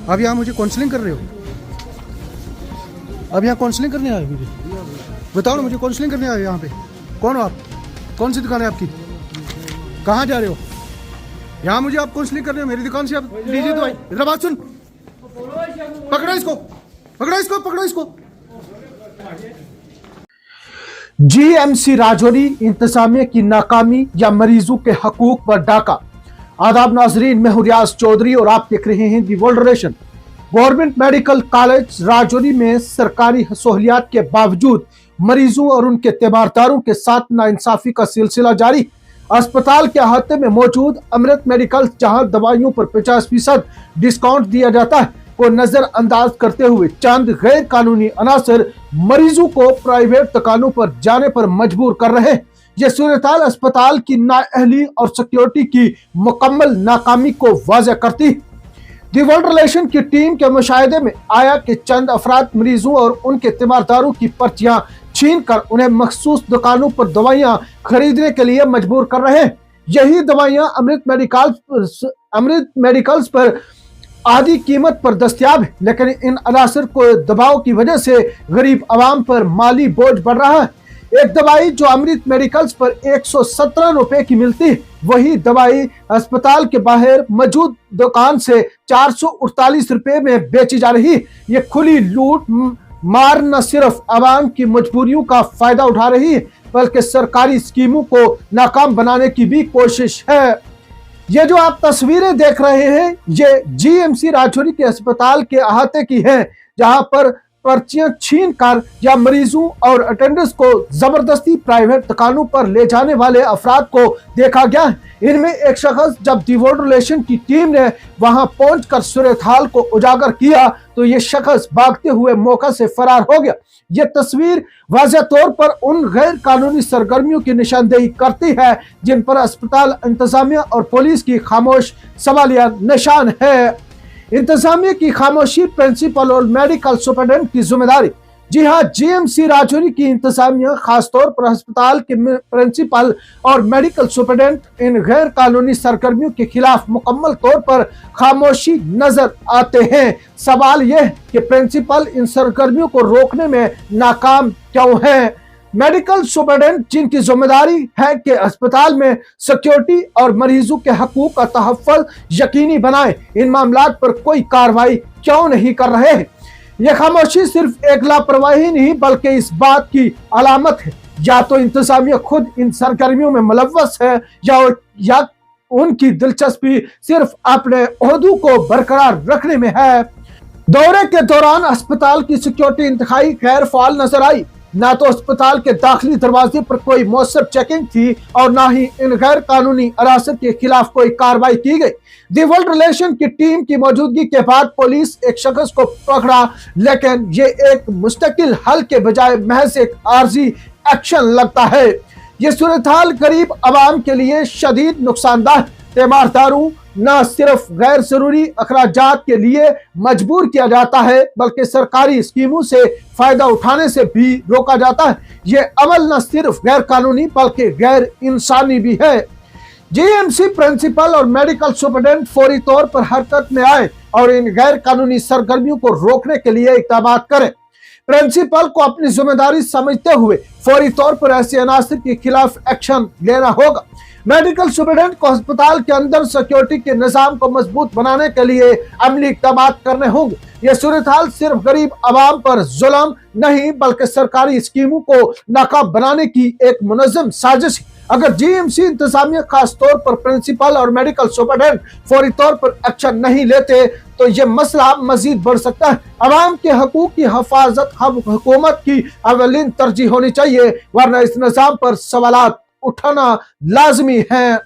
आप यहाँ मुझे काउंसलिंग कर रहे हो? अब यहाँ काउंसलिंग करने आए मुझे? बताओ ना, मुझे काउंसलिंग करने आए यहाँ पे? कौन हो आप? कौन सी दुकान है आपकी? कहाँ जा रहे हो? यहाँ मुझे आप काउंसलिंग कर रहे हो, मेरी दुकान से आप लीजिए दवाई। इधर बात सुन, पकड़ो इसको, पकड़ो इसको, पकड़ो इसको। जीएमसी राजौरी इंतजामिया की नाकामी या मरीजों के हकूक पर डाका। आदाब नाजरीन, मैं हूं रियाज चौधरी और आप देख रहे हैं the world relation. Government medical college Rajouri में सरकारी सहूलियात के बावजूद मरीजों और उनके तीमारदारों के साथ नाइंसाफी का सिलसिला जारी। अस्पताल के अहाते में मौजूद अमृत मेडिकल, जहां दवाइयों पर 50% डिस्काउंट दिया जाता है, को नजरअंदाज करते हुए चंद गैर कानूनी अनासर मरीजों को प्राइवेट दुकानों पर जाने पर मजबूर कर रहे हैं। यह सूरत-ए-हाल अस्पताल की नाअहली और सिक्योरिटी की मुकम्मल नाकामी को वाज़ेह करती है। दी वर्ल्ड रिलेशन की टीम के मुशाहिदे में आया कि चंद अफराद मरीजों और उनके तीमारदारों की पर्चियां छीन कर उन्हें मखसूस दुकानों पर दवाइयां खरीदने के लिए मजबूर कर रहे हैं। यही दवाइयां अमृत मेडिकल्स पर आधी कीमत पर दस्तयाब है, लेकिन इन अनासर को दबाव की वजह से गरीब आवाम पर माली बोझ बढ़ रहा है। एक दवाई जो अमृत मेडिकल्स पर 117 रुपए की मिलती है, वही दवाई अस्पताल के बाहर मौजूद दुकान से 448 रुपए में बेची जा रही है। ये खुली लूट मार न सिर्फ आवाम की मजबूरियों का फायदा उठा रही है, बल्कि सरकारी स्कीमों को नाकाम बनाने की भी कोशिश है। ये जो आप तस्वीरें देख रहे हैं, ये जीएमसी राजौरी के अस्पताल के अहाते की है, जहां पर पर्चियां छीन कर या मरीजों और अटेंडेंट्स को जबरदस्ती प्राइवेट दुकानों पर ले जाने वाले अफराद को देखा गया है। इनमें एक शख्स, जब दी वर्ल्ड रिलेशन की टीम ने वहां पहुंचकर सूरत-हाल को उजागर किया तो ये शख्स भागते हुए मौका से फरार हो गया। ये तस्वीर वाज़ेह तौर पर उन गैर कानूनी सरगर्मियों की निशानदेही करती है जिन पर अस्पताल इंतजामिया और पुलिस की खामोश सवालिया निशान है। इंतजामिया की खामोशी, प्रिंसिपल और मेडिकल सुपरडेंट की जिम्मेदारी। जी हाँ, जीएमसी राजौरी की इंतजामिया, खासतौर पर अस्पताल के प्रिंसिपल और मेडिकल सुपरडेंट इन गैर कानूनी सरगर्मियों के खिलाफ मुकम्मल तौर पर खामोशी नजर आते हैं। सवाल यह कि प्रिंसिपल इन सरगर्मियों को रोकने में नाकाम क्यों है? मेडिकल सुपरडेंट, जिनकी जिम्मेदारी है कि अस्पताल में सिक्योरिटी और मरीजों के हकूक का तहफ़्फ़ुज़ यकीनी बनाए, इन मामलात पर कोई कार्रवाई क्यों नहीं कर रहे हैं? यह खामोशी सिर्फ एक लापरवाही नहीं, बल्कि इस बात की अलामत है या तो इंतजामिया खुद इन सरगर्मियों में मुलव्वस है या उनकी दिलचस्पी सिर्फ अपने ओहदों को बरकरार रखने में है। दौरे के दौरान अस्पताल की सिक्योरिटी इंतहाई गैर फाल नजर आई। ना तो अस्पताल के दाखिली दरवाजे पर कोई मौसर चेकिंग थी और ना ही इन गैर कानूनी अनासर के खिलाफ कोई कार्रवाई की गई। दी वर्ल्ड रिलेशन की टीम की मौजूदगी के बाद पुलिस एक शख्स को पकड़ा, लेकिन ये एक मुस्तकिल हल के बजाय महज एक आर्जी एक्शन लगता है। ये सूरत-हाल गरीब आवाम के लिए शदीद नुकसानदार। तीमारदारों न सिर्फ गैर जरूरी अखराजात के लिए मजबूर किया जाता है, बल्कि सरकारी स्कीमों से फायदा उठाने से भी रोका जाता है। ये अमल न सिर्फ गैर कानूनी बल्कि गैर इंसानी भी है। जीएमसी प्रिंसिपल और मेडिकल सुपरडेंट फौरी तौर पर हरकत में आए और इन गैर कानूनी सरगर्मियों को रोकने के लिए इक़दाम करें। प्रिंसिपल को अपनी जिम्मेदारी समझते हुए फौरी तौर पर ऐसे अनासर के खिलाफ एक्शन लेना होगा। मेडिकल सुपरडेंट को अस्पताल के अंदर सिक्योरिटी के निजाम को मजबूत बनाने के लिए अमली इक़दाम करने होंगे। यह सूरत-हाल सिर्फ गरीब आवाम पर जुल्म नहीं, बल्कि सरकारी स्कीमों को नाकाम बनाने की एक मुनज़्ज़म साजिश है। अगर जीएमसी इंतजामिया, खास तौर पर प्रिंसिपल और मेडिकल सुपरडेंट फौरी तौर पर एक्शन नहीं लेते तो यह मसला मजीद बढ़ सकता है। आवाम के हकूक की हिफाजत हुकूमत की अवलिन तरजीह होनी चाहिए, वरना इस निजाम पर सवालात उठाना लाजमी है।